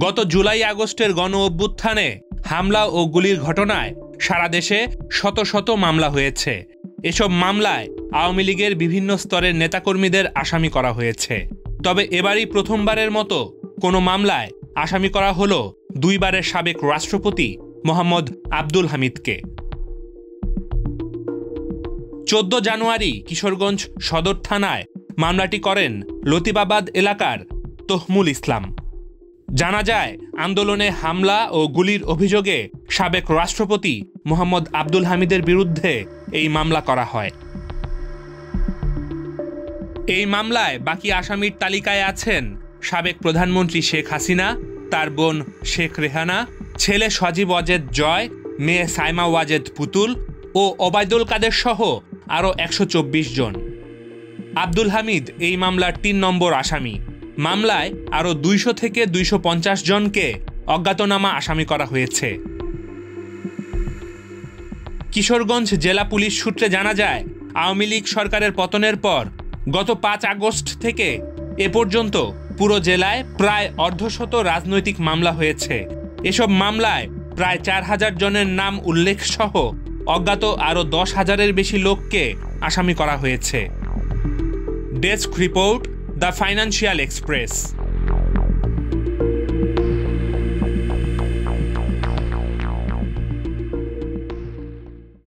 গত জুলাই আগস্টের গণ অভ্যুত্থানে হামলা ও গুলির ঘটনায় সারা দেশে শত শত মামলা হয়েছে। এসব মামলায় আওয়ামী লীগের বিভিন্ন স্তরের নেতাকর্মীদের আসামি করা হয়েছে। তবে এবারই প্রথমবারের মতো কোনো মামলায় আসামি করা হলো দুইবারের সাবেক রাষ্ট্রপতি মোহাম্মদ আব্দুল হামিদকে। 14 জানুয়ারি কিশোরগঞ্জ সদর থানায় মামলাটি করেন লতিফাবাদ এলাকার তহমুল ইসলাম। জানা যায়, আন্দোলনে হামলা ও গুলির অভিযোগে সাবেক রাষ্ট্রপতি মোহাম্মদ আব্দুল হামিদের বিরুদ্ধে এই মামলা করা হয়। এই মামলায় বাকি আসামির তালিকায় আছেন সাবেক প্রধানমন্ত্রী শেখ হাসিনা, তার বোন শেখ রেহানা, ছেলে সজীব ওয়াজেদ জয়, মেয়ে সাইমা ওয়াজেদ পুতুল ও ওবায়দুল কাদের সহ আরও 124 জন। আব্দুল হামিদ এই মামলার 3 নম্বর আসামি। মামলায় আরও 200 থেকে 250 জনকে অজ্ঞাতনামা আসামি করা হয়েছে। কিশোরগঞ্জ জেলা পুলিশ সূত্রে জানা যায়, আওয়ামী লীগ সরকারের পতনের পর গত 5 আগস্ট থেকে এ পর্যন্ত পুরো জেলায় প্রায় অর্ধশত রাজনৈতিক মামলা হয়েছে। এসব মামলায় প্রায় 4000 জনের নাম উল্লেখ সহ অজ্ঞাত আরও 10,000-এর বেশি লোককে আসামি করা হয়েছে। Desk report, the financial express.